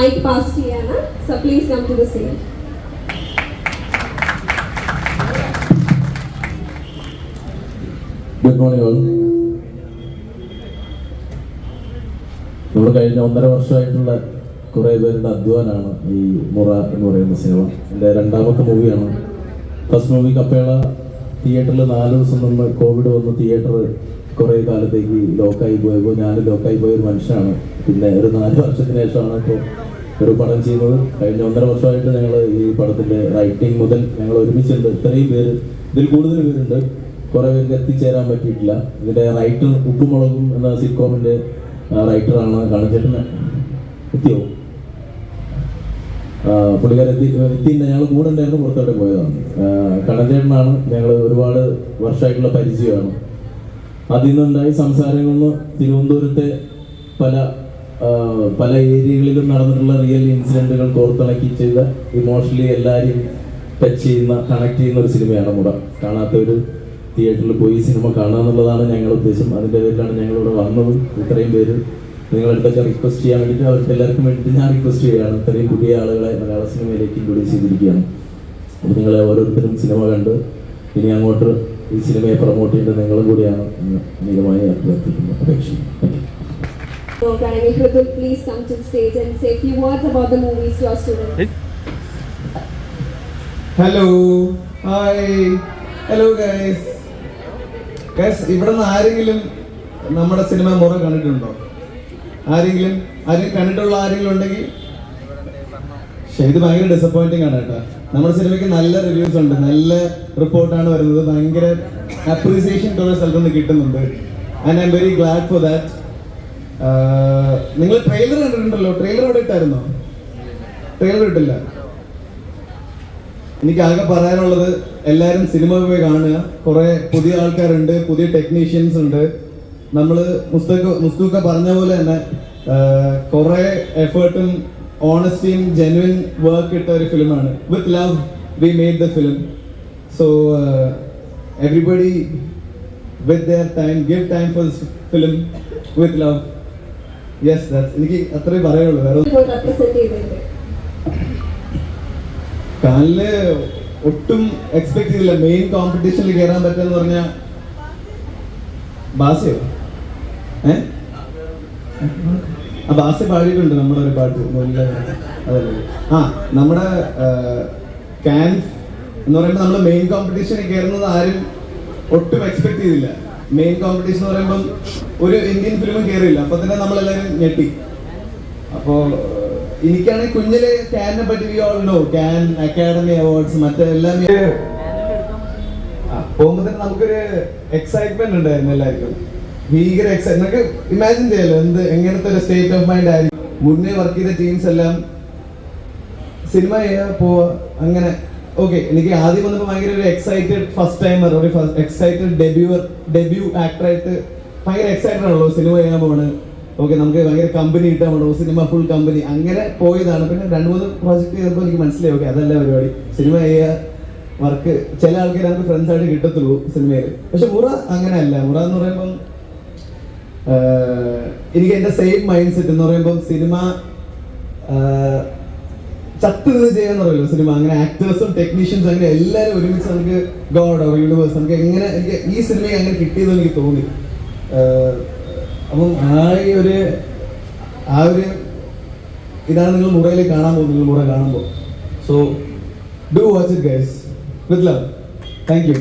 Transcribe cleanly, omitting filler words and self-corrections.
mic pass cheyana. So please come to the stage. Good morning all. നമ്മൾ കഴിഞ്ഞ 1.5 വർഷമായിട്ടുള്ള കുറേ പേരുടെ അധ്വാനമാണ് ഈ മുറ എന്ന് പറയുന്ന സിനിമ. എൻ്റെ രണ്ടാമത്തെ മൂവിയാണ്. ഫസ്റ്റ് മൂവി കപ്പേള തിയേറ്ററിൽ 4 ദിവസം മുമ്പ് കോവിഡ് വന്ന് തിയേറ്റർ കുറേ കാലത്തേക്ക് ലോക്കായി പോയപ്പോൾ ഞാൻ ലോക്കായി പോയൊരു മനുഷ്യനാണ്. പിന്നെ ഒരു 4 വർഷത്തിന് ശേഷമാണ് ഇപ്പോൾ ഒരു പടം ചെയ്യുന്നത്. കഴിഞ്ഞ 1.5 വർഷമായിട്ട് ഞങ്ങൾ ഈ പടത്തിൻ്റെ റൈറ്റിംഗ് മുതൽ ഞങ്ങൾ ഒരുമിച്ചുണ്ട്. ഇത്രയും പേര്, ഇതിൽ കൂടുതൽ പേരുണ്ട്. കുറേ പേർക്ക് എത്തിച്ചേരാൻ പറ്റിയിട്ടില്ല. ഇതിൻ്റെ റൈറ്റർ ഉപ്പുമുളകും എന്ന സിറ്റ്കോമിൻ്റെ റൈറ്ററാണ് കണ്ണൻചേട്ടൻ. എത്തിയോ? പുള്ളിക്കാരൻ എത്തിയില്ല. ഞങ്ങൾ കൂടെ ഉണ്ടായിരുന്നു, പുറത്തോടെ പോയതാണ്. കണ്ണൻചേട്ടനാണ്. ഞങ്ങൾ ഒരുപാട് വർഷമായിട്ടുള്ള പരിചയമാണ്. അതിൽ നിന്നുണ്ടായി സംസാരങ്ങളിൽ നിന്ന് തിരുവനന്തപുരത്തെ പല ഏരിയകളിലും നടന്നിട്ടുള്ള റിയൽ ഇൻസിഡൻറ്റുകൾ കോർത്തിണക്കി ചെയ്ത ഇമോഷണലി എല്ലാവരെയും ടച്ച് ചെയ്യുന്ന, കണക്ട് ചെയ്യുന്ന ഒരു സിനിമയാണ് മുറ. കാണാത്തവർ തിയേറ്ററിൽ പോയി സിനിമ കാണുക എന്നുള്ളതാണ് ഞങ്ങളുടെ ഉദ്ദേശം. അതിൻ്റെ പേരിലാണ് ഞങ്ങളിവിടെ വന്നത്. ഇത്രയും പേര് നിങ്ങളെടുത്തൊക്കെ റിക്വസ്റ്റ് ചെയ്യാൻ വേണ്ടിയിട്ട്, അവർക്ക് എല്ലാവർക്കും വേണ്ടിയിട്ട് ഞാൻ റിക്വസ്റ്റ് ചെയ്യുകയാണ്. ഇത്രയും പുതിയ ആളുകളെ മലയാള സിനിമയിലേക്ക് ഇൻട്രൊഡ്യൂസ് ചെയ്തിരിക്കുകയാണ്. അപ്പോൾ നിങ്ങളെ ഓരോരുത്തരും സിനിമ കണ്ട് ഇനി അങ്ങോട്ട് ഈ സിനിമയെ പ്രൊമോട്ട് ചെയ്യേണ്ടത് നിങ്ങളും കൂടിയാണ് എന്ന് നിഗമായി അഭ്യർത്ഥിക്കുന്നു. അപേക്ഷിക്കുന്നു. So, Pranay, please come to the stage and say a few words about the movies to our students. Hello, hi, hello guys. Guys, ഇവിടെ നിന്ന് ആരെങ്കിലും നമ്മുടെ സിനിമ മുറ കണ്ടിട്ടുണ്ടോ? ആരെങ്കിലും കണ്ടിട്ടുള്ള ആരെങ്കിലും ഉണ്ടെങ്കിൽ ഇത് ഭയങ്കര ഡിസപ്പോയിന്റിംഗ് ആണ് കേട്ടോ. നമ്മുടെ സിനിമയ്ക്ക് നല്ല റിവ്യൂസ് ഉണ്ട്, നല്ല റിപ്പോർട്ടാണ് വരുന്നത്, ഭയങ്കര അപ്രീസിയേഷൻ കുറേ സ്ഥലത്ത് നിന്ന് കിട്ടുന്നുണ്ട്. And I am very glad for that. നിങ്ങൾ ട്രെയിലർ കണ്ടിട്ടുണ്ടല്ലോ? ട്രെയിലർ അവിടെ ഇട്ടായിരുന്നോ? ട്രെയിലർ ഇട്ടില്ല. എനിക്ക് ആകെ പറയാനുള്ളത്, എല്ലാവരും സിനിമ പോയി കാണുക. കുറെ പുതിയ ആൾക്കാരുണ്ട്, പുതിയ ടെക്നീഷ്യൻസ് ഉണ്ട്. നമ്മൾ മുസ്തൂക്ക പറഞ്ഞ പോലെ തന്നെ കുറെ എഫേർട്ടും ഓണസ്റ്റിയും ജെന്യുവൻ വർക്ക് ഇട്ട ഒരു ഫിലിമാണ്. With love we made the film. So everybody with their time, give time for this film with love. Yes, എനിക്ക് അത്രേ പറയുള്ളൂ. വേറെ കാലില് ഒട്ടും എക്സ്പെക്ട് ചെയ്തില്ല മെയിൻ കോമ്പറ്റീഷനിൽ കയറാൻ പറ്റുമെന്ന് പറഞ്ഞ. ബാസയോ? ബാസ പാടിയിട്ടുണ്ട് നമ്മുടെ ഒരു പാട്ട്. അതല്ലേ? നമ്മുടെ കാൻസ് എന്ന് പറയുമ്പോൾ നമ്മൾ മെയിൻ കോമ്പറ്റീഷനിൽ കയറുന്നത് ആരും ഒട്ടും എക്സ്പെക്ട് ചെയ്തില്ല. മെയിൻ കോമ്പറ്റീഷൻ എന്ന് പറയുമ്പം ഒരു ഇന്ത്യൻ ഫിലിമും കയറിയില്ല. അപ്പൊ തന്നെ നമ്മളെല്ലാവരും ഞെട്ടി. അപ്പോ എനിക്കാണെങ്കിൽ കുഞ്ഞിലെ കാനിനെ പറ്റി we all know, Cannes Academy awards മറ്റെല്ലാം പോകുമ്പോൾ തന്നെ നമുക്കൊരു എക്സൈറ്റ്മെന്റ് ഉണ്ടായിരുന്നു എല്ലാവർക്കും. ഭീകര എക്സൈറ്റ്. നമുക്ക് ഇമാജിൻ ചെയ്യാലോ എങ്ങനത്തെ ഒരു സ്റ്റേറ്റ് ഓഫ് മൈൻഡ് ആയിരിക്കും. മുന്നേ വർക്ക് ചെയ്ത ടീംസ് എല്ലാം സിനിമ പോവാ അങ്ങനെ. ഓക്കെ, എനിക്ക് ആദ്യം വന്നപ്പോൾ ഭയങ്കര ഒരു എക്സൈറ്റഡ് ഫസ്റ്റ് ടൈമർ, ഒരു എക്സൈറ്റഡ് ഡെബ്യൂ ആക്ടറായിട്ട് ഭയങ്കര എക്സൈറ്റഡ് ആണല്ലോ സിനിമ ചെയ്യാൻ പോവാണ്. ഓക്കെ, നമുക്ക് ഭയങ്കര കമ്പനി കിട്ടാൻ വേണോ, സിനിമ ഫുൾ കമ്പനി, അങ്ങനെ പോയതാണ്. പിന്നെ 2-3 പ്രോജക്റ്റ് ചെയ്തപ്പോൾ എനിക്ക് മനസ്സിലായി, ഓക്കെ അതല്ല പരിപാടി. സിനിമ ചെയ്യുക, വർക്ക്, ചില ആൾക്കാർ നമുക്ക് ഫ്രണ്ട്സ് ആയിട്ട് കിട്ടത്തുള്ളൂ സിനിമയിൽ. പക്ഷെ മുറ അങ്ങനെയല്ല. മുറ എന്ന് പറയുമ്പം എനിക്ക് എൻ്റെ സെയിം മൈൻഡ് സെറ്റ് എന്ന് പറയുമ്പം സിനിമ ചത്ത് നിന്ന് ചെയ്യാന്ന് പറയുമല്ലോ സിനിമ. അങ്ങനെ ആക്ടേഴ്സും ടെക്നീഷ്യൻസും അങ്ങനെ എല്ലാവരും ഒരുമിച്ച് നമുക്ക് ഗോഡ് ഓർ യൂണിവേഴ്സ് നമുക്ക് എങ്ങനെ എനിക്ക് ഈ സിനിമയെ അങ്ങനെ കിട്ടിയതെന്ന് എനിക്ക് തോന്നി. അപ്പം ആ ഒരു ഇതാണ് നിങ്ങൾ മുറയിൽ കാണാൻ പോകുന്നത്. നിങ്ങൾ മുറ കാണുമ്പോൾ so do watch it guys with love. Thank you.